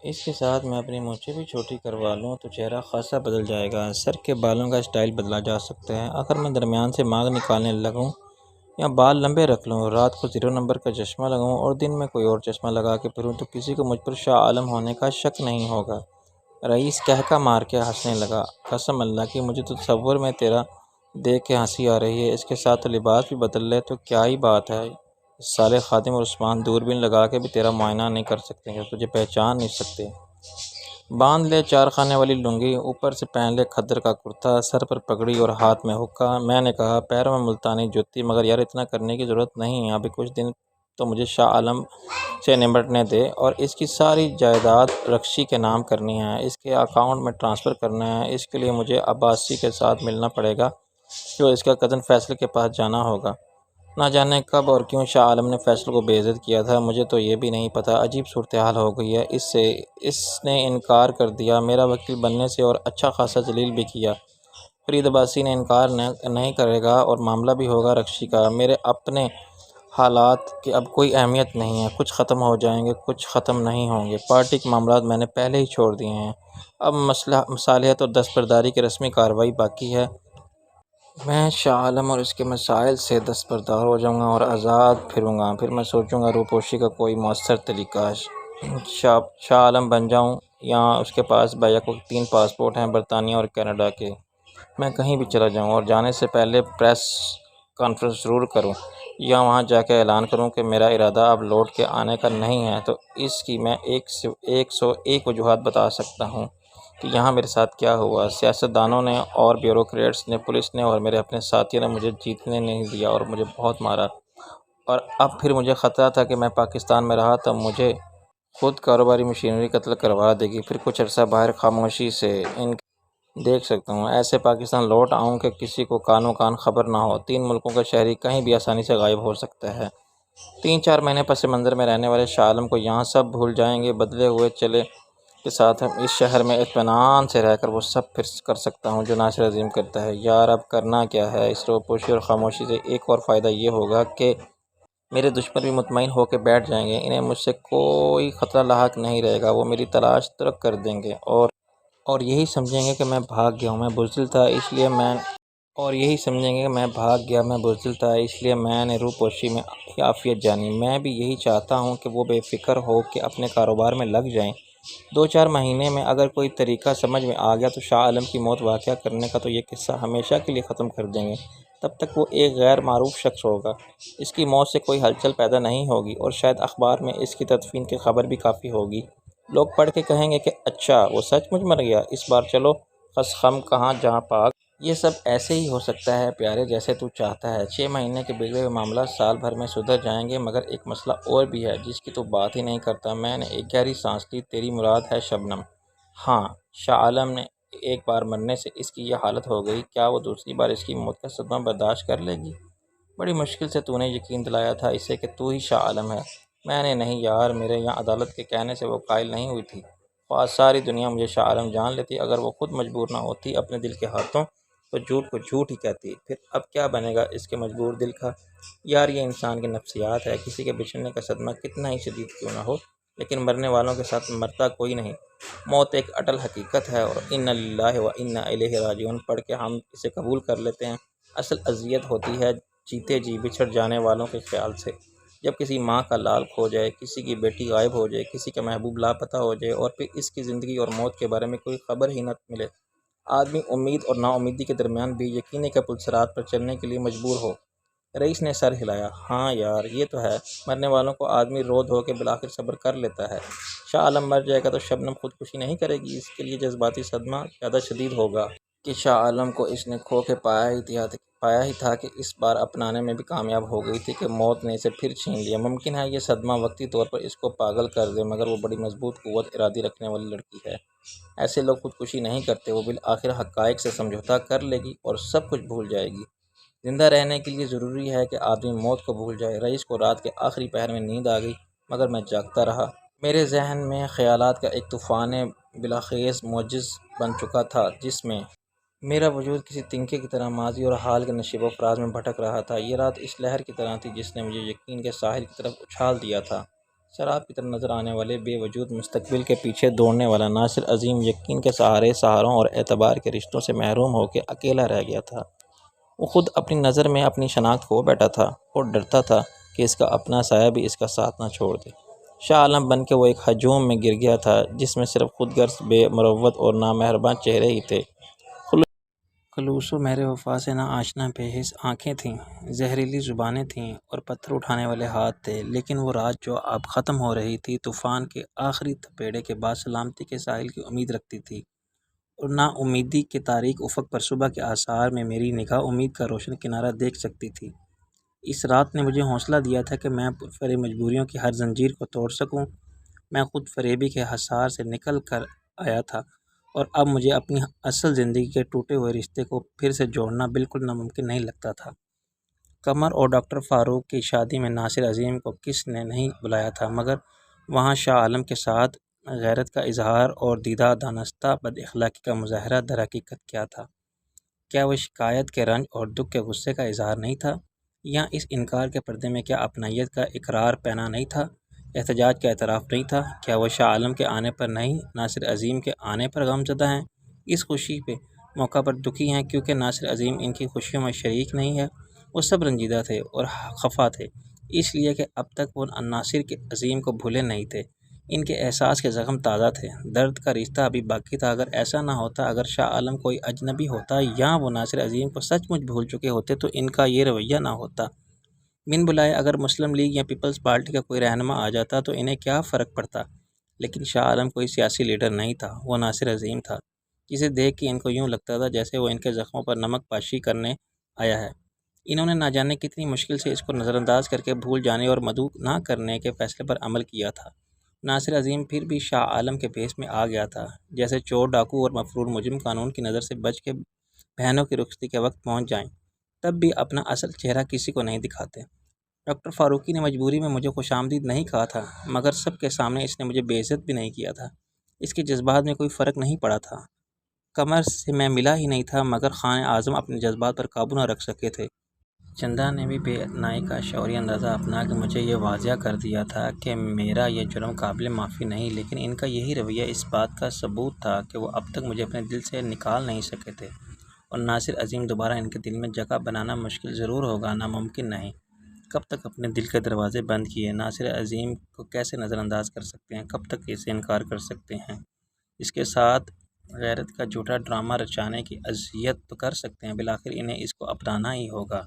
اس کے ساتھ میں اپنی مونچھیں بھی چھوٹی کروا لوں تو چہرہ خاصا بدل جائے گا۔ سر کے بالوں کا اسٹائل بدلا جا سکتا ہے۔ اگر میں درمیان سے مانگ نکالنے لگوں یا بال لمبے رکھ لوں، رات کو 0 نمبر کا چشمہ لگاؤں اور دن میں کوئی اور چشمہ لگا کے پھروں تو کسی کو مجھ پر شاہ عالم ہونے کا شک نہیں ہوگا۔ رئیس کہکا مار کے ہنسنے لگا۔ قسم اللہ کی مجھے تو تصور میں تیرا دیکھ کے ہنسی آ رہی ہے، اس کے ساتھ تو لباس بھی بدل لے تو کیا ہی بات ہے۔ سالے خادم اور عثمان دوربین لگا کے بھی تیرا معائنہ نہیں کر سکتے کہ تجھے پہچان نہیں سکتے۔ باندھ لے 4 خانے والی لنگی، اوپر سے پہن لے کھدر کا کرتا، سر پر پگڑی اور ہاتھ میں حقہ۔ میں نے کہا پیروں میں ملتانی جوتی، مگر یار اتنا کرنے کی ضرورت نہیں ہے، ابھی کچھ دن تو مجھے شاہ عالم سے نمٹنے دے، اور اس کی ساری جائیداد رکشی کے نام کرنی ہے، اس کے اکاؤنٹ میں ٹرانسفر کرنا ہے۔ اس کے لیے مجھے عباسی کے ساتھ ملنا پڑے گا جو اس کا کزن فیصل کے پاس جانا ہوگا۔ نہ جانے کب اور کیوں شاہ عالم نے فیصل کو بے عزت کیا تھا، مجھے تو یہ بھی نہیں پتہ۔ عجیب صورتحال ہو گئی ہے، اس نے انکار کر دیا میرا وکیل بننے سے، اور اچھا خاصا ذلیل بھی کیا۔ فرید عباسی نے انکار نہیں کرے گا اور معاملہ بھی ہوگا رکشی کا۔ میرے اپنے حالات کی اب کوئی اہمیت نہیں ہے، کچھ ختم ہو جائیں گے، کچھ ختم نہیں ہوں گے۔ پارٹی کے معاملات میں نے پہلے ہی چھوڑ دیے ہیں، اب مصالحت اور دستبرداری کی رسمی کارروائی باقی ہے۔ میں شاہ عالم اور اس کے مسائل سے دستبردار ہو جاؤں گا اور آزاد پھروں گا، پھر میں سوچوں گا روپوشی کا کوئی مؤثر طریقہ، شاہ عالم بن جاؤں، یا اس کے پاس بیک وقت 3 پاسپورٹ ہیں، برطانیہ اور کینیڈا کے۔ میں کہیں بھی چلا جاؤں اور جانے سے پہلے پریس کانفرنس ضرور کروں، یا وہاں جا کے اعلان کروں کہ میرا ارادہ اب لوٹ کے آنے کا نہیں ہے، تو اس کی میں 101 وجوہات بتا سکتا ہوں کہ یہاں میرے ساتھ کیا ہوا۔ سیاستدانوں نے اور بیوروکریٹس نے، پولیس نے اور میرے اپنے ساتھیوں نے مجھے جیتنے نہیں دیا اور مجھے بہت مارا، اور اب پھر مجھے خطرہ تھا کہ میں پاکستان میں رہا تو مجھے خود کاروباری مشینری قتل کروا دے گی، پھر کچھ عرصہ باہر خاموشی سے ان دیکھ سکتا ہوں، ایسے پاکستان لوٹ آؤں کہ کسی کو کانوں کان خبر نہ ہو۔ 3 ملکوں کا شہری کہیں بھی آسانی سے غائب ہو سکتا ہے۔ 3-4 مہینے پس منظر میں رہنے والے شاہ عالم کو یہاں سب بھول جائیں گے، بدلے ہوئے چلے کے ساتھ اس شہر میں اطمینان سے رہ کر وہ سب پھر کر سکتا ہوں جو ناصر عظیم کرتا ہے۔ یار اب کرنا کیا ہے؟ اس روپوشی اور خاموشی سے ایک اور فائدہ یہ ہوگا کہ میرے دشمن بھی مطمئن ہو کے بیٹھ جائیں گے، انہیں مجھ سے کوئی خطرہ لاحق نہیں رہے گا، وہ میری تلاش ترک کر دیں گے اور یہی سمجھیں گے کہ میں بھاگ گیا ہوں، میں بزدل تھا اس لیے میں نے روپوشی میں عافیت جانی۔ میں بھی یہی چاہتا ہوں کہ وہ بے فکر ہو کے اپنے کاروبار میں لگ جائیں۔ 2-4 مہینے میں اگر کوئی طریقہ سمجھ میں آ گیا تو شاہ عالم کی موت واقعہ کرنے کا تو یہ قصہ ہمیشہ کے لیے ختم کر دیں گے۔ تب تک وہ ایک غیر معروف شخص ہوگا، اس کی موت سے کوئی ہلچل پیدا نہیں ہوگی، اور شاید اخبار میں اس کی تدفین کی خبر بھی کافی ہوگی۔ لوگ پڑھ کے کہیں گے کہ اچھا وہ سچ مچ مر گیا، اس بار چلو خس خم کہاں جہاں پاک۔ یہ سب ایسے ہی ہو سکتا ہے پیارے جیسے تو چاہتا ہے۔ 6 مہینے کے بگڑے ہوئے معاملات سال بھر میں سدھر جائیں گے، مگر ایک مسئلہ اور بھی ہے جس کی تو بات ہی نہیں کرتا۔ میں نے ایک گہری سانس لی۔ تیری مراد ہے شبنم؟ ہاں، شاہ عالم نے ایک بار مرنے سے اس کی یہ حالت ہو گئی، کیا وہ دوسری بار اس کی موت کا صدمہ برداشت کر لے گی؟ بڑی مشکل سے تو نے یقین دلایا تھا اسے کہ تو ہی شاہ عالم ہے۔ میں نے نہیں یار، میرے یہاں عدالت کے کہنے سے وہ قائل نہیں ہوئی تھی۔ خواہ ساری دنیا مجھے شاہ عالم جان لیتی، اگر وہ خود مجبور نہ ہوتی اپنے دل کے ہاتھوں تو جھوٹ کو جھوٹ ہی کہتی۔ پھر اب کیا بنے گا اس کے مجبور دل کا؟ یار یہ انسان کی نفسیات ہے، کسی کے بچھڑنے کا صدمہ کتنا ہی شدید کیوں نہ ہو، لیکن مرنے والوں کے ساتھ مرتا کوئی نہیں۔ موت ایک اٹل حقیقت ہے، اور انا للہ و انا الیہ راجعون پڑھ کے ہم اسے قبول کر لیتے ہیں۔ اصل اذیت ہوتی ہے جیتے جی بچھڑ جانے والوں کے خیال سے۔ جب کسی ماں کا لال کھو جائے، کسی کی بیٹی غائب ہو جائے، کسی کا محبوب لاپتہ ہو جائے، اور پھر اس کی زندگی اور موت کے بارے میں کوئی خبر ہی نہ ملے، آدمی امید اور نا امیدی کے درمیان بھی یقینی کے پلسرات پر چلنے کے لیے مجبور ہو۔ رئیس نے سر ہلایا۔ ہاں یار یہ تو ہے، مرنے والوں کو آدمی رو دھو کے بالآخر صبر کر لیتا ہے۔ شاہ عالم مر جائے گا تو شبنم خودکشی نہیں کرے گی، اس کے لیے جذباتی صدمہ زیادہ شدید ہوگا کہ شاہ عالم کو اس نے کھو کے پایا ہی تھا کہ اس بار اپنانے میں بھی کامیاب ہو گئی تھی کہ موت نے اسے پھر چھین لیا۔ ممکن ہے یہ صدمہ وقتی طور پر اس کو پاگل کر دے، مگر وہ بڑی مضبوط قوت ارادی رکھنے والی لڑکی ہے۔ ایسے لوگ خودکشی نہیں کرتے، وہ بالآخر حقائق سے سمجھوتا کر لے گی اور سب کچھ بھول جائے گی۔ زندہ رہنے کے لیے ضروری ہے کہ آدمی موت کو بھول جائے۔ رئیس کو رات کے آخری پہر میں نیند آ گئی، مگر میں جاگتا رہا۔ میرے ذہن میں خیالات کا ایک طوفان بلاخیز موجز بن چکا تھا، جس میں میرا وجود کسی تنکے کی طرح ماضی اور حال کے نشیب و فراز میں بھٹک رہا تھا۔ یہ رات اس لہر کی طرح تھی جس نے مجھے یقین کے ساحل کی طرف اچھال دیا تھا۔ شراب کی طرح نظر آنے والے بے وجود مستقبل کے پیچھے دوڑنے والا ناصر عظیم یقین کے سہاروں اور اعتبار کے رشتوں سے محروم ہو کے اکیلا رہ گیا تھا۔ وہ خود اپنی نظر میں اپنی شناخت کھو بیٹھا تھا اور ڈرتا تھا کہ اس کا اپنا سایہ بھی اس کا ساتھ نہ چھوڑ دے۔ شاہ عالم بن کے وہ ایک ہجوم میں گر گیا تھا جس میں صرف خود غرض، بے مروت اور نامہربان چہرے ہی تھے۔ خلوص و مہر وفا سے نہ آشنا بے حس آنکھیں تھیں، زہریلی زبانیں تھیں اور پتھر اٹھانے والے ہاتھ تھے، لیکن وہ رات جو اب ختم ہو رہی تھی، طوفان کے آخری تھپیڑے کے بعد سلامتی کے ساحل کی امید رکھتی تھی، اور نا امیدی کے تاریک افق پر صبح کے آثار میں میری نگاہ امید کا روشن کنارہ دیکھ سکتی تھی۔ اس رات نے مجھے حوصلہ دیا تھا کہ میں پرفریب مجبوریوں کی ہر زنجیر کو توڑ سکوں۔ میں خود فریبی کے حصار سے نکل کر آیا تھا، اور اب مجھے اپنی اصل زندگی کے ٹوٹے ہوئے رشتے کو پھر سے جوڑنا بالکل ناممکن نہیں لگتا تھا۔ قمر اور ڈاکٹر فاروق کی شادی میں ناصر عظیم کو کس نے نہیں بلایا تھا، مگر وہاں شاہ عالم کے ساتھ غیرت کا اظہار اور دیدہ دانستہ بد اخلاقی کا مظاہرہ در حقیقت کیا تھا؟ کیا وہ شکایت کے رنج اور دکھ کے غصے کا اظہار نہیں تھا، یا اس انکار کے پردے میں کیا اپنائیت کا اقرار پینا نہیں تھا، احتجاج کا اعتراف نہیں تھا؟ کیا وہ شاہ عالم کے آنے پر نہیں، ناصر عظیم کے آنے پر غم زدہ ہیں، اس خوشی پہ موقع پر دکھی ہیں کیونکہ ناصر عظیم ان کی خوشیوں میں شریک نہیں ہے؟ وہ سب رنجیدہ تھے اور خفا تھے، اس لیے کہ اب تک وہ ناصر کے عظیم کو بھولے نہیں تھے۔ ان کے احساس کے زخم تازہ تھے، درد کا رشتہ ابھی باقی تھا۔ اگر ایسا نہ ہوتا، اگر شاہ عالم کوئی اجنبی ہوتا یا وہ ناصر عظیم کو سچ مچ بھول چکے ہوتے تو ان کا یہ رویہ نہ ہوتا۔ بن بلائے اگر مسلم لیگ یا پیپلز پارٹی کا کوئی رہنما آ جاتا تو انہیں کیا فرق پڑتا، لیکن شاہ عالم کوئی سیاسی لیڈر نہیں تھا، وہ ناصر عظیم تھا، جسے دیکھ کے ان کو یوں لگتا تھا جیسے وہ ان کے زخموں پر نمک پاشی کرنے آیا ہے۔ انہوں نے نہ جانے کتنی مشکل سے اس کو نظر انداز کر کے بھول جانے اور مدعو نہ کرنے کے فیصلے پر عمل کیا تھا۔ ناصر عظیم پھر بھی شاہ عالم کے بھیس میں آ گیا تھا، جیسے چور، ڈاکو اور مفرور مجرم قانون کی نظر سے بچ کے بہنوں کی رخصتی کے وقت پہنچ جائیں، تب بھی اپنا اصل چہرہ کسی کو نہیں دکھاتے۔ ڈاکٹر فاروقی نے مجبوری میں مجھے خوش آمدید نہیں کہا تھا، مگر سب کے سامنے اس نے مجھے بے عزت بھی نہیں کیا تھا۔ اس کے جذبات میں کوئی فرق نہیں پڑا تھا۔ قمر سے میں ملا ہی نہیں تھا، مگر خان اعظم اپنے جذبات پر قابو نہ رکھ سکے تھے۔ چندا نے بھی بے اتنائی کا شعوری اندازہ اپنا کے مجھے یہ واضح کر دیا تھا کہ میرا یہ جرم قابل معافی نہیں، لیکن ان کا یہی رویہ اس بات کا ثبوت تھا کہ وہ اب تک مجھے اپنے دل سے نکال نہیں سکے تھے، اور ناصر عظیم دوبارہ ان کے دل میں جگہ بنانا مشکل ضرور ہوگا، ناممکن نہیں۔ کب تک اپنے دل کے دروازے بند کیے ناصر عظیم کو کیسے نظر انداز کر سکتے ہیں، کب تک اسے انکار کر سکتے ہیں، اس کے ساتھ غیرت کا جھوٹا ڈرامہ رچانے کی اذیت تو کر سکتے ہیں، بالآخر انہیں اس کو اپنانا ہی ہوگا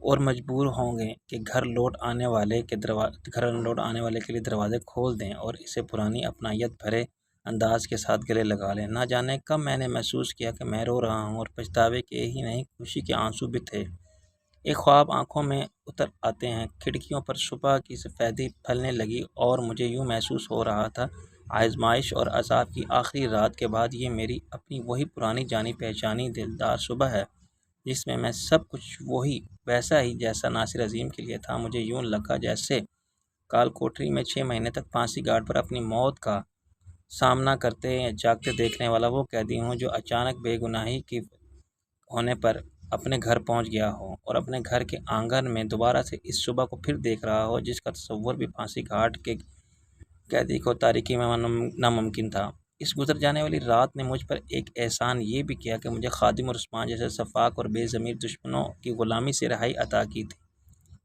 اور مجبور ہوں گے کہ گھر لوٹ آنے والے کے لیے دروازے کھول دیں اور اسے پرانی اپنائیت بھرے انداز کے ساتھ گلے لگا لیں۔ نہ جانے کب میں نے محسوس کیا کہ میں رو رہا ہوں، اور پچھتاوے کے ہی نہیں، خوشی کے آنسو بھی تھے۔ ایک خواب آنکھوں میں اتر آتے ہیں، کھڑکیوں پر صبح کی سفیدی پھلنے لگی اور مجھے یوں محسوس ہو رہا تھا آزمائش اور عذاب کی آخری رات کے بعد یہ میری اپنی وہی پرانی جانی پہچانی دلدار صبح ہے، جس میں سب کچھ وہی ویسا ہی جیسا ناصر عظیم کے لیے تھا۔ مجھے یوں لگا جیسے کال کوٹری میں 6 مہینے تک پھانسی گھاٹ پر اپنی موت کا سامنا کرتے جاگتے دیکھنے والا وہ قیدی ہوں جو اچانک بے گناہی کی ہونے پر اپنے گھر پہنچ گیا ہو، اور اپنے گھر کے آنگن میں دوبارہ سے اس صبح کو پھر دیکھ رہا ہو جس کا تصور بھی پھانسی گھاٹ کے قیدی کو تاریکی میں ناممکن تھا۔ اس گزر جانے والی رات نے مجھ پر ایک احسان یہ بھی کیا کہ مجھے خادم اور عثمان جیسے سفاک اور بے ضمیر دشمنوں کی غلامی سے رہائی عطا کی تھی۔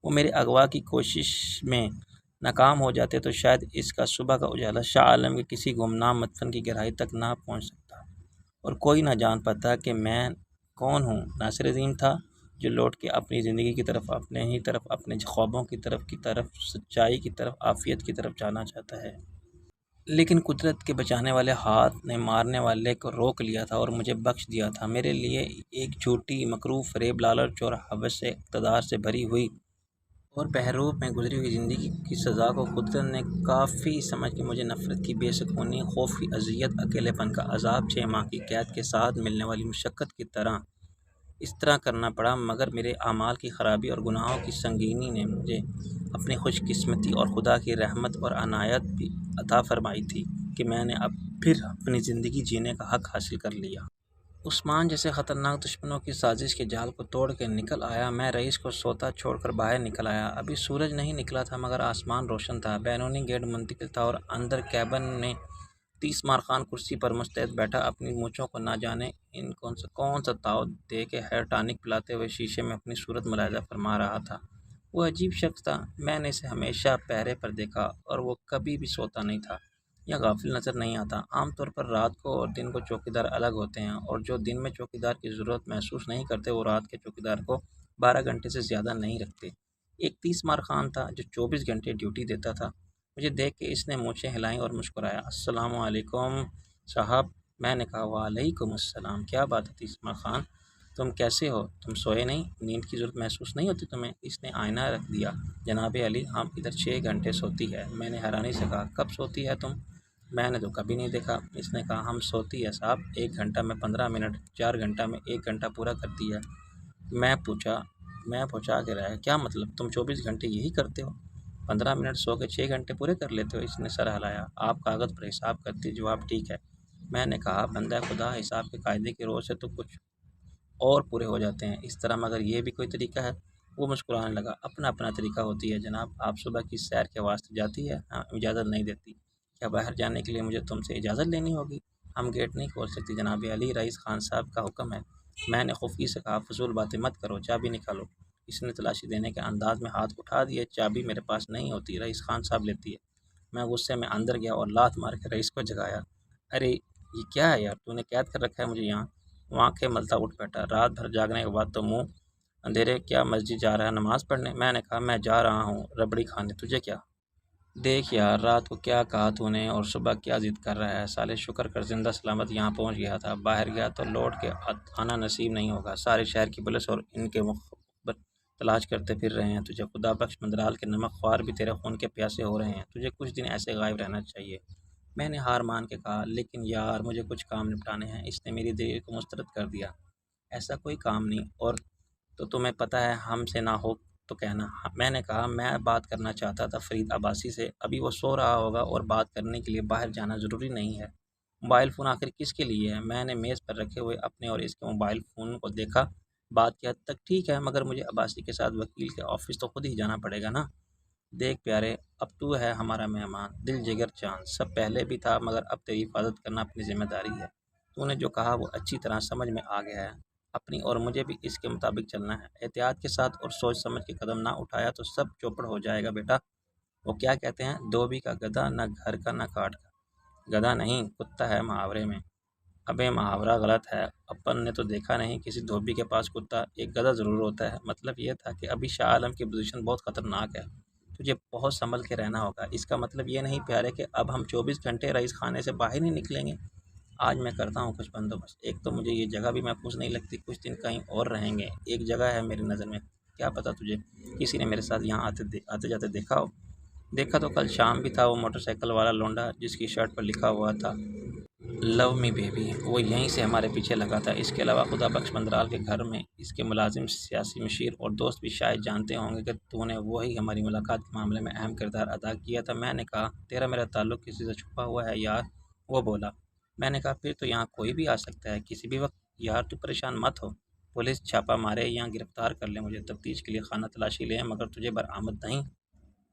وہ میرے اغوا کی کوشش میں ناکام ہو جاتے تو شاید اس کا صبح کا اجالا شاہ عالم کے کسی گمنام مدفن کی گہرائی تک نہ پہنچ سکتا، اور کوئی نہ جان پاتا کہ میں کون ہوں۔ ناصر عظیم تھا جو لوٹ کے اپنی زندگی کی طرف، اپنے خوابوں کی طرف، سچائی کی طرف، عافیت کی طرف جانا چاہتا ہے، لیکن قدرت کے بچانے والے ہاتھ نے مارنے والے کو روک لیا تھا اور مجھے بخش دیا تھا۔ میرے لیے ایک جھوٹی، مکروہ، فریب، لالچ اور ہوس اقتدار سے بھری ہوئی اور بحروب میں گزری ہوئی زندگی کی سزا کو قدرت نے کافی سمجھ کے مجھے نفرت کی بے سکونی، خوف کی اذیت، اکیلے پن کا عذاب، 6 ماہ کی قید کے ساتھ ملنے والی مشقت کی طرح اس طرح کرنا پڑا، مگر میرے اعمال کی خرابی اور گناہوں کی سنگینی نے مجھے اپنی خوش قسمتی اور خدا کی رحمت اور عنایت بھی عطا فرمائی تھی کہ میں نے اب پھر اپنی زندگی جینے کا حق حاصل کر لیا۔ عثمان جیسے خطرناک دشمنوں کی سازش کے جال کو توڑ کے نکل آیا۔ میں رئیس کو سوتا چھوڑ کر باہر نکل آیا۔ ابھی سورج نہیں نکلا تھا مگر آسمان روشن تھا۔ بیرونی گیٹ منتقل تھا اور اندر کیبن میں 30 مارخان کرسی پر مستعد بیٹھا اپنی مونچھوں کو نہ جانے ان کون سا تاؤ دے کے ہیئر ٹانک پلاتے ہوئے شیشے میں اپنی صورت ملاحظہ فرما رہا تھا۔ وہ عجیب شخص تھا۔ میں نے اسے ہمیشہ پہرے پر دیکھا اور وہ کبھی بھی سوتا نہیں تھا یا غافل نظر نہیں آتا۔ عام طور پر رات کو اور دن کو چوکیدار الگ ہوتے ہیں اور جو دن میں چوکیدار کی ضرورت محسوس نہیں کرتے وہ رات کے چوکیدار کو 12 گھنٹے سے زیادہ نہیں رکھتے۔ ایک 30 مارخان تھا جو 24 گھنٹے ڈیوٹی دیتا تھا۔ مجھے دیکھ کے اس نے مونچھیں ہلائیں اور مسکرایا۔ السلام علیکم صاحب۔ میں نے کہا وعلیکم السلام۔ کیا بات ہے 30 مارخان، تم کیسے ہو؟ تم سوئے نہیں؟ نیند کی ضرورت محسوس نہیں ہوتی تمہیں؟ اس نے آئینہ رکھ دیا۔ جناب علی، ہم ادھر 6 گھنٹے سوتی ہے۔ میں نے حیرانی سے کہا کب سوتی ہے تم؟ میں نے تو کبھی نہیں دیکھا۔ اس نے کہا ہم سوتی ہے صاحب، 1 گھنٹہ میں 15 منٹ، 4 گھنٹہ میں 1 گھنٹہ پورا کرتی ہے۔ میں پوچھا کے رہا کیا مطلب؟ تم 24 گھنٹے یہی کرتے ہو؟ 15 منٹ سو کے 6 گھنٹے پورے کر لیتے ہو؟ اس نے سر ہلایا۔ آپ کاغذ پر حساب کرتی، جواب ٹھیک ہے۔ میں نے کہا بندہ خدا، حساب کے قاعدے کی روز سے تو کچھ اور پورے ہو جاتے ہیں اس طرح، مگر یہ بھی کوئی طریقہ ہے؟ وہ مسکرانے لگا۔ اپنا اپنا طریقہ ہوتی ہے جناب۔ آپ صبح کی سیر کے واسطے جاتی ہے؟ ہاں، اجازت نہیں دیتی؟ کیا باہر جانے کے لیے مجھے تم سے اجازت لینی ہوگی؟ ہم گیٹ نہیں کھول سکتی جناب علی، رئیس خان صاحب کا حکم ہے۔ میں نے خفگی سے کہا فضول باتیں مت کرو، چابی نکالو۔ اس نے تلاشی دینے کے انداز میں ہاتھ اٹھا دیے۔ چابی میرے پاس نہیں ہوتی، رئیس خان صاحب لیتی ہے۔ میں غصے میں اندر گیا اور لات مار کے رئیس کو جگایا۔ ارے یہ کیا ہے یار، تو نے قید کر رکھا ہے مجھے یہاں؟ وہ آنکھیں ملتا اٹھ بیٹھا۔ رات بھر جاگنے کے بعد تو منہ اندھیرے کیا مسجد جا رہا ہے نماز پڑھنے؟ میں نے کہا میں جا رہا ہوں ربڑی کھانے، تجھے کیا؟ دیکھ یار، رات کو کیا کہا تو نے اور صبح کیا ضد کر رہا ہے؟ سالے شکر کر زندہ سلامت یہاں پہنچ گیا تھا، باہر گیا تو لوٹ کے آنا نصیب نہیں ہوگا۔ سارے شہر کی پولیس اور ان کے مخبر تلاش کرتے پھر رہے ہیں تجھے، خدا بخش مندرال کے نمک خوار بھی تیرے خون کے پیاسے ہو رہے ہیں، تجھے کچھ دن ایسے غائب رہنا چاہیے۔ میں نے ہار مان کے کہا لیکن یار مجھے کچھ کام نپٹانے ہیں۔ اس نے میری دیر کو مسترد کر دیا۔ ایسا کوئی کام نہیں، اور تو تمہیں پتہ ہے ہم سے نہ ہو تو کہنا۔ میں نے کہا میں بات کرنا چاہتا تھا فرید عباسی سے، ابھی وہ سو رہا ہوگا اور بات کرنے کے لیے باہر جانا ضروری نہیں ہے۔ موبائل فون آخر کس کے لیے ہے؟ میں نے میز پر رکھے ہوئے اپنے اور اس کے موبائل فون کو دیکھا۔ بات کی حد تک ٹھیک ہے مگر مجھے عباسی کے ساتھ وکیل کے آفس تو خود ہی جانا پڑے گا نا۔ دیکھ پیارے، اب تو ہے ہمارا مہمان، دل جگر جان، سب پہلے بھی تھا مگر اب تیری حفاظت کرنا اپنی ذمہ داری ہے۔ تو نے جو کہا وہ اچھی طرح سمجھ میں آ گیا ہے، اپنی اور مجھے بھی اس کے مطابق چلنا ہے۔ احتیاط کے ساتھ اور سوچ سمجھ کے قدم نہ اٹھایا تو سب چوپڑ ہو جائے گا بیٹا۔ وہ کیا کہتے ہیں، دھوبی کا گدھا، نہ گھر کا نہ کاٹ کا۔ گدھا نہیں، کتا ہے محاورے میں۔ ابے محاورہ غلط ہے، اپن نے تو دیکھا نہیں کسی دھوبی کے پاس کتا، ایک گدھا ضرور ہوتا ہے۔ مطلب یہ تھا کہ ابھی شاہ عالم کی پوزیشن بہت خطرناک ہے، تجھے بہت سنبھل کے رہنا ہوگا۔ اس کا مطلب یہ نہیں پیارے کہ اب ہم 24 گھنٹے رئیس خانے سے باہر نہیں نکلیں گے۔ آج میں کرتا ہوں کچھ بندوبست، ایک تو مجھے یہ جگہ بھی محفوظ نہیں لگتی، کچھ دن کہیں اور رہیں گے۔ ایک جگہ ہے میری نظر میں، کیا پتہ تجھے کسی نے میرے ساتھ یہاں آتے جاتے دیکھا ہو؟ دیکھا تو کل شام بھی تھا، وہ موٹر سائیکل والا لونڈا جس کی شرٹ پر لکھا ہوا تھا لو می بیبی، وہ یہیں سے ہمارے پیچھے لگا تھا۔ اس کے علاوہ خدا بخش مندرال کے گھر میں اس کے ملازم، سیاسی مشیر اور دوست بھی شاید جانتے ہوں گے کہ تو نے وہی ہماری ملاقات کے معاملے میں اہم کردار ادا کیا تھا۔ میں نے کہا تیرا میرا تعلق کسی سے چھپا ہوا ہے یار؟ وہ بولا۔ میں نے کہا پھر تو یہاں کوئی بھی آ سکتا ہے کسی بھی وقت۔ یار تو پریشان مت ہو، پولیس چھاپا مارے یا گرفتار کر لے مجھے، تفتیش کے لیے خانہ تلاشی لیں مگر تجھے برآمد نہیں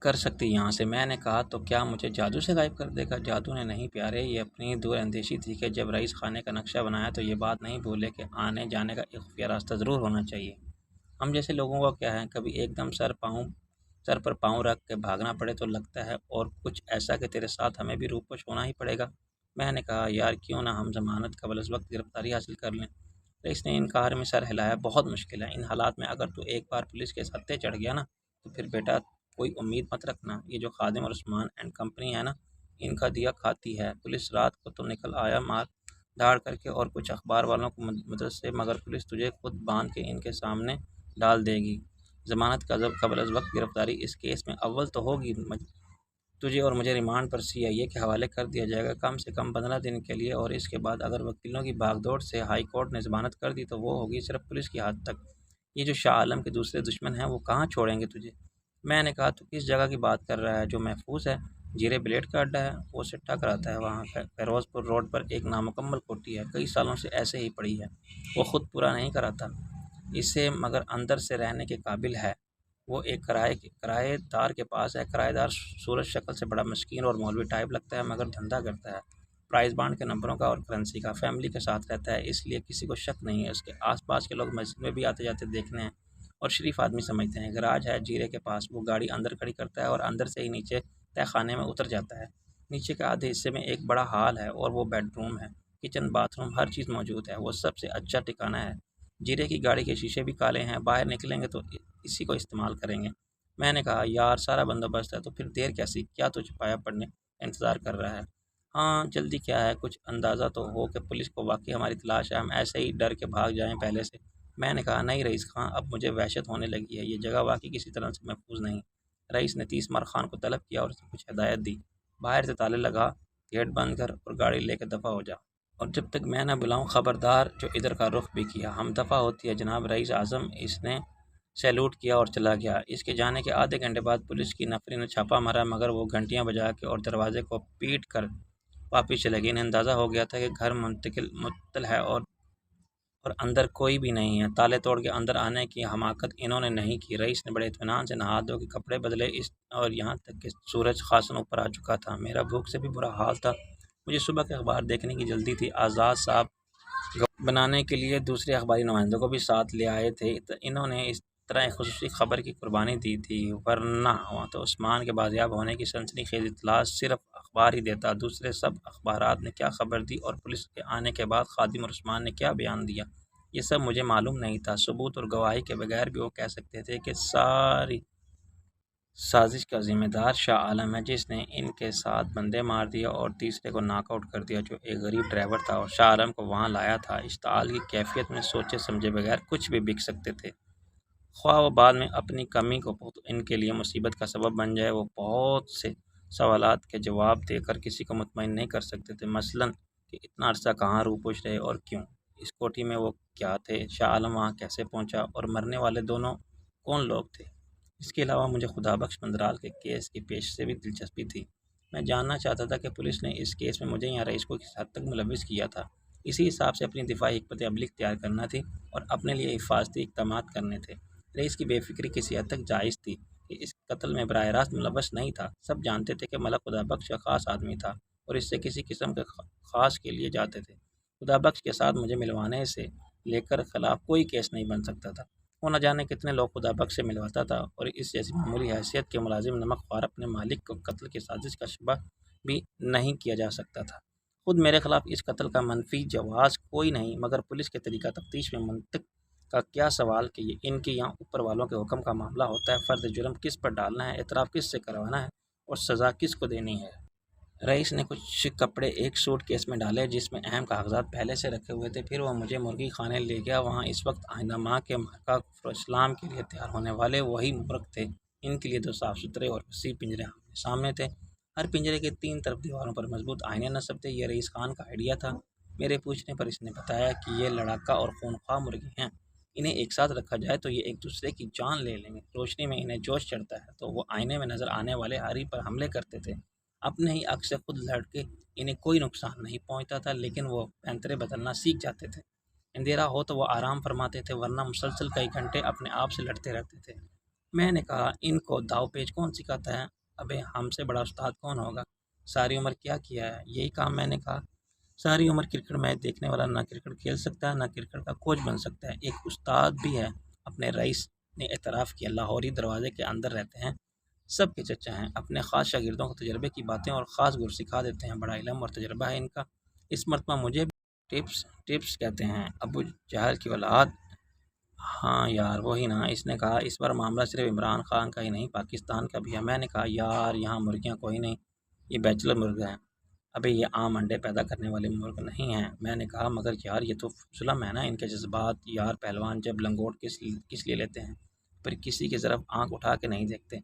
کر سکتی یہاں سے۔ میں نے کہا تو کیا مجھے جادو سے غائب کر دے گا؟ جادو نے نہیں پیارے، یہ اپنی دور اندیشی تھی کہ جب رئیس خانے کا نقشہ بنایا تو یہ بات نہیں بھولے کہ آنے جانے کا ایک خفیہ راستہ ضرور ہونا چاہیے۔ ہم جیسے لوگوں کا کیا ہے، کبھی ایک دم سر پر پاؤں رکھ کے بھاگنا پڑے تو لگتا ہے، اور کچھ ایسا کہ تیرے ساتھ ہمیں بھی روپوش ہونا ہی پڑے گا۔ میں نے کہا یار کیوں نہ ہم ضمانت قبل از وقت گرفتاری حاصل کر لیں؟ رئیس نے انکار میں سر ہلایا۔ بہت مشکل ہے ان حالات میں، اگر تو ایک بار پولیس کے ہتھے چڑھ گیا نا تو پھر بیٹا کوئی امید مت رکھنا۔ یہ جو خادم اور عثمان اینڈ کمپنی ہے نا، ان کا دیا کھاتی ہے۔ پولیس رات کو تو نکل آیا مار دھاڑ کر کے اور کچھ اخبار والوں کو مدد سے، مگر پولیس تجھے خود باندھ کے ان کے سامنے ڈال دے گی۔ ضمانت کا قبل از وقت گرفتاری اس کیس میں اول تو ہوگی، تجھے اور مجھے ریمانڈ پر CIA کے حوالے کر دیا جائے گا کم سے کم 15 دن کے لیے، اور اس کے بعد اگر وکیلوں کی بھاگ دوڑ سے ہائی کورٹ نے ضمانت کر دی تو وہ ہوگی صرف پولیس کی حد تک۔ یہ جو شاہ عالم کے دوسرے دشمن ہیں وہ کہاں چھوڑیں گے تجھے؟ میں نے کہا تو کس جگہ کی بات کر رہا ہے جو محفوظ ہے؟ جیرے بلیڈ کا اڈا ہے، وہ سٹا کراتا ہے۔ وہاں فیروز پور روڈ پر ایک نامکمل کوٹھی ہے، کئی سالوں سے ایسے ہی پڑی ہے، وہ خود پورا نہیں کراتا اسے، مگر اندر سے رہنے کے قابل ہے۔ وہ ایک کرائے دار کے پاس ہے۔ کرائے دار صورت شکل سے بڑا مسکین اور مولوی ٹائپ لگتا ہے، مگر دھندا کرتا ہے پرائز بانڈ کے نمبروں کا اور کرنسی کا۔ فیملی کے ساتھ رہتا ہے، اس لیے کسی کو شک نہیں ہے۔ اس کے آس پاس کے لوگ مسجد میں بھی آتے جاتے دیکھنے ہیں اور شریف آدمی سمجھتے ہیں۔ گراج ہے جیرے کے پاس، وہ گاڑی اندر کھڑی کرتا ہے اور اندر سے ہی نیچے تہ خانے میں اتر جاتا ہے۔ نیچے کے آدھے حصے میں ایک بڑا ہال ہے اور وہ بیڈ روم ہے، کچن، باتھ روم، ہر چیز موجود ہے۔ وہ سب سے اچھا ٹھکانہ ہے۔ جیرے کی گاڑی کے شیشے بھی کالے ہیں، باہر نکلیں گے تو اسی کو استعمال کریں گے۔ میں نے کہا یار سارا بندوبست ہے تو پھر دیر کیسی، کیا تو چھپایا پڑنے انتظار کر رہا ہے؟ ہاں جلدی کیا ہے، کچھ اندازہ تو ہو کہ پولیس کو واقعی ہماری تلاش ہے، ہم ایسے ہی ڈر کے بھاگ جائیں پہلے سے؟ میں نے کہا نہیں رئیس خان، اب مجھے وحشت ہونے لگی ہے، یہ جگہ واقعی کسی طرح سے محفوظ نہیں۔ رئیس نے 30 مار خان کو طلب کیا اور اسے کچھ ہدایت دی، باہر سے تالے لگا، گیٹ بند کر اور گاڑی لے کے دفع ہو جا، اور جب تک میں نہ بلاؤں خبردار۔ جو ادھر کا رخ بھی کیا، ہم دفع ہوتی ہے جناب رئیس اعظم۔ اس نے سیلوٹ کیا اور چلا گیا۔ اس کے جانے کے آدھے گھنٹے بعد پولیس کی نفری نے چھاپا مارا، مگر وہ گھنٹیاں بجا کے اور دروازے کو پیٹ کر واپس چلے گئی۔ انہیں اندازہ ہو گیا تھا کہ گھر معطل ہے اور اندر کوئی بھی نہیں ہے۔ تالے توڑ کے اندر آنے کی حماقت انہوں نے نہیں کی۔ رئیس نے بڑے اطمینان سے نہا دھو کے کپڑے بدلے اور یہاں تک کہ سورج خاصن اوپر آ چکا تھا۔ میرا بھوک سے بھی برا حال تھا، مجھے صبح کے اخبار دیکھنے کی جلدی تھی۔ آزاد صاحب بنانے کے لیے دوسرے اخباری نمائندوں کو بھی ساتھ لے آئے تھے۔ انہوں نے اس طرح ایک خصوصی خبر کی قربانی دی تھی، ورنہ وہاں تو عثمان کے بازیاب ہونے کی سنسنی خیز اطلاع صرف اخبار ہی دیتا۔ دوسرے سب اخبارات نے کیا خبر دی اور پولیس کے آنے کے بعد خادم اور عثمان نے کیا بیان دیا، یہ سب مجھے معلوم نہیں تھا۔ ثبوت اور گواہی کے بغیر بھی وہ کہہ سکتے تھے کہ ساری سازش کا ذمہ دار شاہ عالم ہے، جس نے ان کے 7 بندے مار دیے اور تیسرے کو ناک آؤٹ کر دیا، جو ایک غریب ڈرائیور تھا اور شاہ عالم کو وہاں لایا تھا۔ اشتعال کی کیفیت میں سوچے سمجھے بغیر کچھ بھی بک سکتے تھے، خواہ وہ بعد میں اپنی کمی کو ان کے لیے مصیبت کا سبب بن جائے۔ وہ بہت سے سوالات کے جواب دے کر کسی کو مطمئن نہیں کر سکتے تھے، مثلاً کہ اتنا عرصہ کہاں رو پوچھ رہے اور کیوں، اس کوٹھی میں وہ کیا تھے، شاہ عالم وہاں کیسے پہنچا، اور مرنے والے دونوں کون لوگ تھے۔ اس کے علاوہ مجھے خدا بخش مندرال کے کیس کی پیش سے بھی دلچسپی تھی۔ میں جاننا چاہتا تھا کہ پولیس نے اس کیس میں مجھے یا رئیس کو کس حد تک ملوث کیا تھا۔ اسی حساب سے اپنی دفاعی حکمت عملی اختیار کرنا تھی اور اپنے لیے حفاظتی اقدامات کرنے تھے۔ رئیس کی بے فکری کسی حد تک جائز تھی کہ اس قتل میں براہ راست ملوث نہیں تھا۔ سب جانتے تھے کہ ملک خدا بخش کا خاص آدمی تھا اور اس سے کسی قسم کے خاص کے لیے جاتے تھے۔ خدا بخش کے ساتھ مجھے ملوانے سے لے کر خلاف کوئی کیس نہیں بن سکتا تھا۔ وہ نہ جانے کتنے لوگ خدا بخش سے ملواتا تھا، اور اس جیسی معمولی حیثیت کے ملازم نمک خوار اپنے مالک کو قتل کی سازش کا شبہ بھی نہیں کیا جا سکتا تھا۔ خود میرے خلاف اس قتل کا منفی جواز کوئی نہیں، مگر پولیس کے طریقہ تفتیش میں منطق کا کیا سوال کہ یہ ان کی یا اوپر والوں کے حکم کا معاملہ ہوتا ہے، فرد جرم کس پر ڈالنا ہے، اعتراف کس سے کروانا ہے اور سزا کس کو دینی ہے۔ رئیس نے کچھ کپڑے ایک سوٹ کیس میں ڈالے جس میں اہم کاغذات پہلے سے رکھے ہوئے تھے، پھر وہ مجھے مرغی خانے لے گیا۔ وہاں اس وقت آئندہ ماہ کے مرغہ کفر و اسلام کے لیے تیار ہونے والے وہی مرغ تھے۔ ان کے لیے 2 صاف ستھرے اور وسیع پنجرے آمنے سامنے تھے، ہر پنجرے کے 3 طرف دیواروں پر مضبوط آئینے نصب تھے۔ یہ رئیس خان کا آئیڈیا تھا۔ میرے پوچھنے پر اس نے بتایا کہ یہ لڑاکا اور خونخوار مرغی ہیں، انہیں ایک ساتھ رکھا جائے تو یہ ایک دوسرے کی جان لے لیں گے۔ روشنی میں انہیں جوش چڑھتا ہے تو وہ آئینے میں نظر آنے والے ہاری پر حملے کرتے تھے، اپنے ہی عکس سے خود لڑ کے انہیں کوئی نقصان نہیں پہنچتا تھا، لیکن وہ پینترے بدلنا سیکھ جاتے تھے۔ اندھیرا ہو تو وہ آرام فرماتے تھے، ورنہ مسلسل کئی گھنٹے اپنے آپ سے لڑتے رہتے تھے۔ میں نے کہا ان کو داؤ پیچ کون سکھاتا ہے؟ ابے ہم سے بڑا استاد کون ہوگا؟ ساری عمر کیا کیا ہے؟ یہی کام۔ میں نے کہا ساری عمر کرکٹ میچ دیکھنے والا نہ کرکٹ کھیل سکتا ہے نہ کرکٹ کا کوچ بن سکتا ہے، ایک استاد بھی ہے۔ اپنے رئیس نے اعتراف کیا۔ لاہوری دروازے کے اندر رہتے ہیں، سب کے چچا ہیں، اپنے خاص شاگردوں کو تجربے کی باتیں اور خاص گر سکھا دیتے ہیں، بڑا علم اور تجربہ ہے ان کا۔ اس مرتبہ مجھے بھی ٹپس کہتے ہیں، ابو جہل کی اولاد۔ ہاں یار وہی نا۔ اس نے کہا اس بار معاملہ صرف عمران خان کا ہی نہیں پاکستان کا بھی ہے۔ میں نے کہا یار یہاں مرغیاں کوئی نہیں، یہ بیچلر مرغ ہیں، ابھی یہ عام انڈے پیدا کرنے والے مرغ نہیں ہیں۔ میں نے کہا مگر یار یہ تو ظلم ہے نا، ان کے جذبات۔ یار پہلوان جب لنگوٹ کس لیے لیتے ہیں، پھر کسی کی طرف آنکھ اٹھا کے نہیں دیکھتے،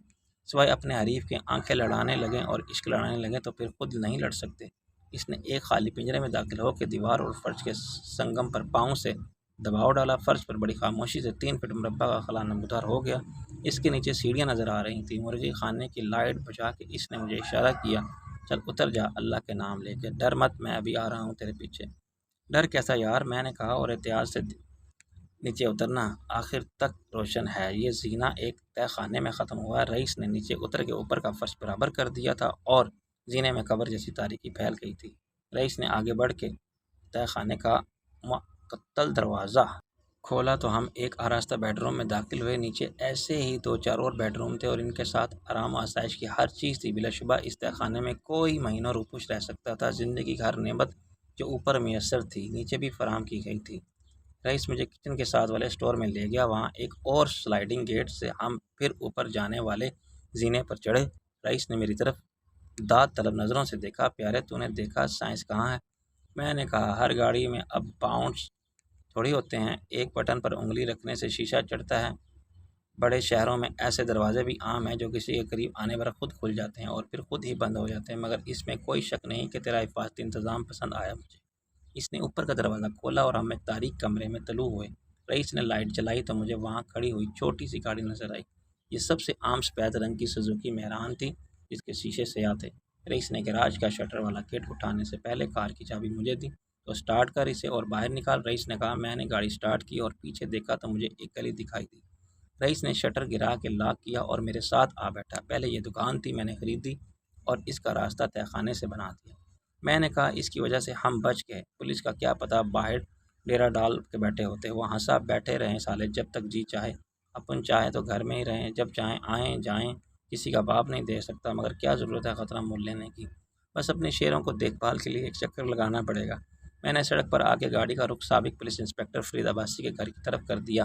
سوائے اپنے حریف کے آنکھیں لڑانے لگیں اور عشق لڑانے لگیں تو پھر خود نہیں لڑ سکتے۔ اس نے ایک خالی پنجرے میں داخل ہو کے دیوار اور فرش کے سنگم پر پاؤں سے دباؤ ڈالا، فرش پر بڑی خاموشی سے 3 فٹ مربع کا خلا نمودار ہو گیا۔ اس کے نیچے سیڑھیاں نظر آ رہی تھیں۔ مرغی خانے کی لائٹ بجھا کے اس نے مجھے اشارہ کیا، چل اتر جا اللہ کے نام لے کے، ڈر مت، میں ابھی آ رہا ہوں تیرے پیچھے۔ ڈر کیسا یار، میں نے کہا، اور احتیاط سے نیچے اترنا آخر تک روشن ہے۔ یہ زینہ ایک تہ خانے میں ختم ہوا۔ رئیس نے نیچے اتر کے اوپر کا فرش برابر کر دیا تھا اور زینے میں قبر جیسی تاریکی پھیل گئی تھی۔ رئیس نے آگے بڑھ کے تہ خانے کا معطل دروازہ کھولا تو ہم ایک آراستہ بیڈ روم میں داخل ہوئے۔ نیچے ایسے ہی 2-4 اور بیڈ روم تھے اور ان کے ساتھ آرام و آسائش کی ہر چیز تھی۔ بلا شبہ اس تہ خانے میں کوئی مہینوں روپوش رہ سکتا تھا۔ زندگی کی ہر نعمت جو اوپر میسر تھی نیچے بھی فراہم کی گئی تھی۔ رئیس مجھے کچن کے ساتھ والے اسٹور میں لے گیا۔ وہاں ایک اور سلائڈنگ گیٹ سے ہم پھر اوپر جانے والے زینے پر چڑھے۔ رئیس نے میری طرف داد طلب نظروں سے دیکھا۔ پیارے، تو نے دیکھا سائنس کہاں ہے؟ میں نے کہا، ہر گاڑی میں اب باؤنس تھوڑی ہوتے ہیں، ایک بٹن پر انگلی رکھنے سے شیشہ چڑھتا ہے۔ بڑے شہروں میں ایسے دروازے بھی عام ہیں جو کسی کے قریب آنے پر خود کھل جاتے ہیں اور پھر خود ہی بند ہو جاتے ہیں، مگر اس میں کوئی شک نہیں کہ تیرا حفاظتی انتظام پسند آیا مجھے۔ اس نے اوپر کا دروازہ کھولا اور ہم ایک تاریک کمرے میں طلوع ہوئے۔ رئیس نے لائٹ جلائی تو مجھے وہاں کھڑی ہوئی چھوٹی سی گاڑی نظر آئی۔ یہ سب سے عام سفید رنگ کی سوزوکی مہران تھی جس کے شیشے سیاہ تھے۔ رئیس نے گراج کا شٹر والا گیٹ اٹھانے سے پہلے کار کی چابی مجھے دی تو اسٹارٹ کر اسے اور باہر نکال۔ رئیس نے کہا۔ میں نے گاڑی اسٹارٹ کی اور پیچھے دیکھا تو مجھے ایک گلی دکھائی دی۔ رئیس نے شٹر گرا کے لاک کیا اور میرے ساتھ آ بیٹھا۔ پہلے یہ دکان تھی، میں نے خریدی اور اس کا راستہ تہ خانے سے بنا دیا۔ میں نے کہا، اس کی وجہ سے ہم بچ گئے، پولیس کا کیا پتہ باہر ڈیرا ڈال کے بیٹھے ہوتے۔ وہ ہنسا۔ بیٹھے رہیں سالے جب تک جی چاہے، اپن چاہے تو گھر میں ہی رہیں، جب چاہیں آئیں جائیں، کسی کا باپ نہیں دے سکتا، مگر کیا ضرورت ہے خطرہ مول لینے کی، بس اپنے شیروں کو دیکھ بھال کے لیے ایک چکر لگانا پڑے گا۔ میں نے سڑک پر آ کے گاڑی کا رخ سابق پولیس انسپکٹر فرید عباسی کے گھر کی طرف کر دیا۔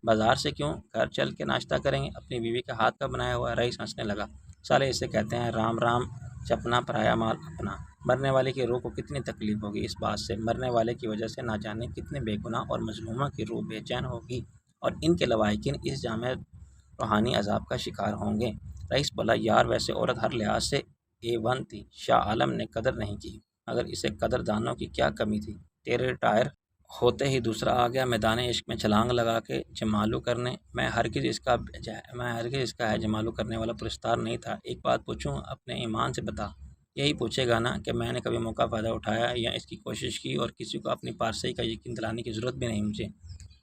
بازار سے کیوں، گھر چل کے ناشتہ کریں گے، اپنی بیوی کے ہاتھ کا بنایا ہوا۔ رئیس ہنسنے لگا۔ سالے اسے کہتے ہیں رام رام، چپنا پرایا مال اپنا۔ مرنے والے کی روح کو کتنی تکلیف ہوگی اس بات سے، مرنے والے کی وجہ سے نہ جانے کتنے بے گناہ اور مظلوموں کی روح بے چین ہوگی اور ان کے لواحقین اس جامع روحانی عذاب کا شکار ہوں گے۔ رئیس بولا، یار ویسے عورت ہر لحاظ سے A1 تھی، شاہ عالم نے قدر نہیں کی، مگر اسے قدر دانوں کی کیا کمی تھی۔ تیرے ریٹائر ہوتے ہی دوسرا آ گیا میدان عشق میں چھلانگ لگا کے جمالو کرنے۔ میں ہرگز اس کا ہے جمالو کرنے والا پرستار نہیں تھا۔ ایک بات پوچھوں، اپنے ایمان سے بتا، یہی پوچھے گا نا کہ میں نے کبھی موقع فائدہ اٹھایا یا اس کی کوشش کی، اور کسی کو اپنی پارسائی کا یقین دلانے کی ضرورت بھی نہیں مجھے۔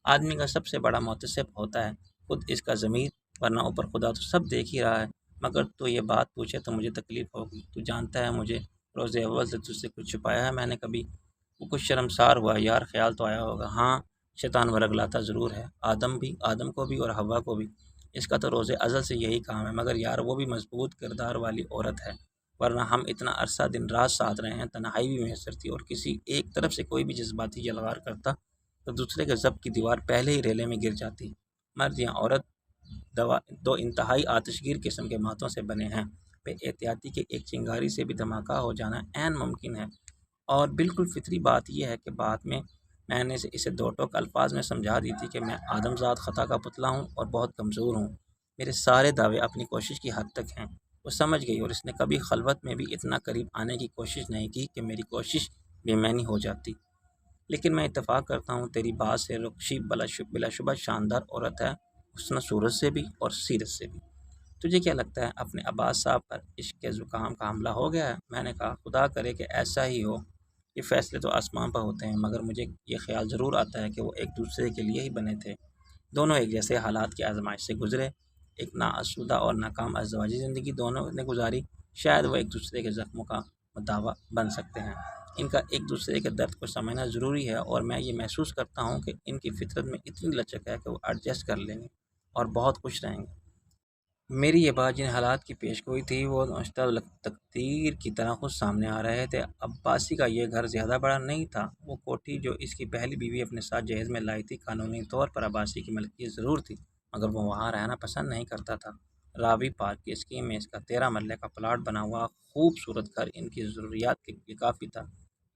آدمی کا سب سے بڑا محتسب ہوتا ہے خود اس کا ضمیر، ورنہ اوپر خدا تو سب دیکھ ہی رہا ہے۔ مگر تو یہ بات پوچھے تو مجھے تکلیف ہوگی، تو جانتا ہے مجھے روز اول سے تجھ سے کچھ چھپایا ہے میں نے کبھی؟ وہ کچھ شرمسار ہوا۔ یار خیال تو آیا ہوگا، ہاں شیطان ورگلاتا ضرور ہے، آدم کو بھی اور حوا کو بھی، اس کا تو روز ازل سے یہی کام ہے، مگر یار وہ بھی مضبوط کردار والی عورت ہے، ورنہ ہم اتنا عرصہ دن رات ساتھ رہے ہیں، تنہائی بھی میسر تھی، اور کسی ایک طرف سے کوئی بھی جذباتی یلغار کرتا تو دوسرے کے ضبط کی دیوار پہلے ہی ریلے میں گر جاتی۔ مرد یا عورت دو انتہائی آتشگیر قسم کے ماتوں سے بنے ہیں، بے احتیاطی کے ایک چنگاری سے بھی دھماکہ ہو جانا عین ممکن ہے، اور بالکل فطری بات یہ ہے کہ بعد میں نے اسے 2 ٹوک الفاظ میں سمجھا دی تھی کہ میں آدم ذات خطا کا پتلا ہوں اور بہت کمزور ہوں، میرے سارے دعوے اپنی کوشش کی حد تک ہیں۔ وہ سمجھ گئی اور اس نے کبھی خلوت میں بھی اتنا قریب آنے کی کوشش نہیں کی کہ میری کوشش بے معنی ہو جاتی۔ لیکن میں اتفاق کرتا ہوں تیری بات سے، رخشی بلا شبہ شاندار عورت ہے، حسن صورت سے بھی اور سیرت سے بھی۔ تجھے کیا لگتا ہے اپنے عباس صاحب پر عشق کے زکام کا حملہ ہو گیا ہے؟ میں نے کہا، خدا کرے کہ ایسا ہی ہو، یہ فیصلے تو آسمان پر ہوتے ہیں، مگر مجھے یہ خیال ضرور آتا ہے کہ وہ ایک دوسرے کے لیے ہی بنے تھے، دونوں ایک جیسے حالات کی آزمائش سے گزرے، ایک ناآسودہ اور ناکام ازدواجی زندگی دونوں نے گزاری، شاید وہ ایک دوسرے کے زخموں کا مداوا بن سکتے ہیں، ان کا ایک دوسرے کے درد کو سمجھنا ضروری ہے، اور میں یہ محسوس کرتا ہوں کہ ان کی فطرت میں اتنی لچک ہے کہ وہ ایڈجسٹ کر لیں گے اور بہت خوش رہیں گے۔ میری یہ بات جن حالات کی پیش گوئی تھی وہ نوشتہ تقدیر کی طرح خود سامنے آ رہے تھے۔ عباسی کا یہ گھر زیادہ بڑا نہیں تھا، وہ کوٹھی جو اس کی پہلی بیوی اپنے ساتھ جہیز میں لائی تھی قانونی طور پر عباسی کی ملکیت ضرور تھی، مگر وہ وہاں رہنا پسند نہیں کرتا تھا۔ راوی پارک کی اسکیم میں اس کا 13 مرلے کا پلاٹ بنا ہوا خوبصورت گھر ان کی ضروریات کے لیے کافی تھا۔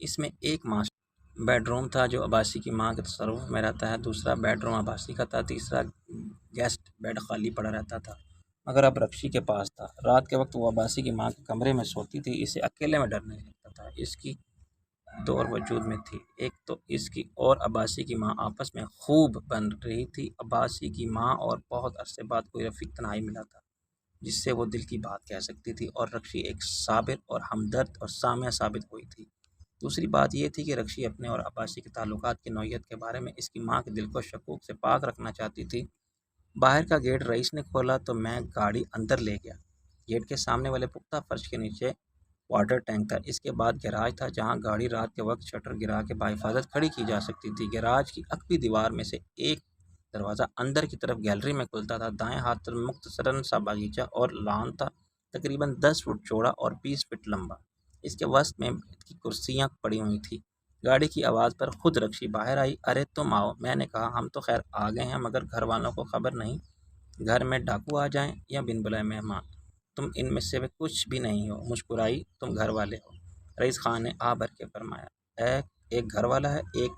اس میں ایک ماسٹر بیڈ روم تھا جو عباسی کی ماں کے تصرف میں رہتا ہے، دوسرا بیڈ روم عباسی کا تھا، تیسرا گیسٹ بیڈ خالی پڑا رہتا تھا، مگر اب رکشی کے پاس تھا۔ رات کے وقت وہ عباسی کی ماں کے کمرے میں سوتی تھی، اسے اکیلے میں ڈر نہیں لگتا تھا، اس کی دور وجود میں تھی۔ ایک تو اس کی اور عباسی کی ماں آپس میں خوب بن رہی تھی۔ عباسی کی ماں اور بہت عرصے بعد کوئی رفیق تنہائی ملا تھا جس سے وہ دل کی بات کہہ سکتی تھی، اور رکشی ایک صابر اور ہمدرد اور سامعہ ثابت ہوئی تھی۔ دوسری بات یہ تھی کہ رکشی اپنے اور عباسی کے تعلقات کی نوعیت کے بارے میں اس کی ماں کے دل کو شکوک سے پاک رکھنا چاہتی تھی۔ باہر کا گیٹ رئیس نے کھولا تو میں گاڑی اندر لے گیا۔ گیٹ کے سامنے والے پختہ فرش کے نیچے واٹر ٹینک تھا۔ اس کے بعد گیراج تھا جہاں گاڑی رات کے وقت شٹر گرا کے بحفاظت کھڑی کی جا سکتی تھی۔ گیراج کی عقبی دیوار میں سے ایک دروازہ اندر کی طرف گیلری میں کھلتا تھا۔ دائیں ہاتھ پر مختصراً سا باغیچہ اور لان تھا، تقریباً 10 فٹ چوڑا اور 20 فٹ لمبا۔ اس کے وسط میں بیت کی کرسیاں پڑی ہوئی تھیں۔ گاڑی کی آواز پر خود رکشی باہر آئی۔ ارے تم آؤ، میں نے کہا۔ ہم تو خیر آ گئے ہیں، مگر گھر والوں کو خبر نہیں؟ گھر میں ڈاکو آ جائیں یا بن بلائے مہمان، تم ان میں سے کچھ بھی نہیں ہو۔ مسکرائی، تم گھر والے ہو؟ رئیس خان نے آ بھر کے فرمایا۔ ایک گھر والا ہے، ایک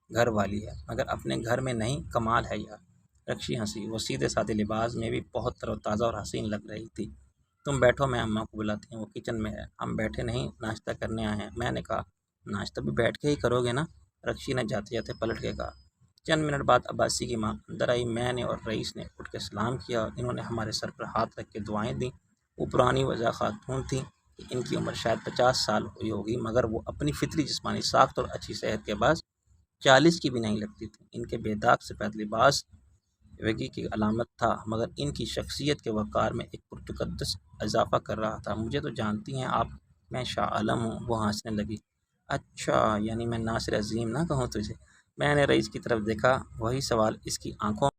گھر والی ہے، مگر اپنے گھر میں نہیں، کمال ہے یار۔ رکشی ہنسی۔ وہ سیدھے سادے لباس میں بھی بہت تر و تازہ اور حسین لگ رہی تھی۔ تم بیٹھو، میں اماں کو بلاتی ہوں، وہ کچن میں ہے۔ ہم بیٹھے نہیں، ناشتہ کرنے آئے ہیں۔ میں نے کہا، ناشتہ بھی بیٹھ کے ہی کرو گے نا؟ رکشی نے جاتے جاتے پلٹ کے کہا۔ چند منٹ بعد عباسی کی ماں اندر آئی۔ میں نے اور رئیس نے اٹھ کے سلام کیا اور انہوں نے ہمارے سر پر ہاتھ رکھ کے دعائیں دیں۔ وہ پرانی وضع خاتون تھیں کہ ان کی عمر شاید 50 سال ہوئی ہوگی، مگر وہ اپنی فطری جسمانی ساخت اور اچھی صحت کے باعث 40 کی بھی نہیں لگتی تھیں۔ ان کے بے داغ سفید لباس ویگی کی علامت تھا، مگر ان کی شخصیت کے وقار میں ایک پرتقدس اضافہ کر رہا تھا۔ مجھے تو جانتی ہیں آپ، میں شاہ عالم ہوں۔ وہ ہنسنے لگی۔ اچھا، یعنی میں ناصر عظیم نہ کہوں تجھے؟ میں نے رئیس کی طرف دیکھا۔ وہی سوال اس کی آنکھوں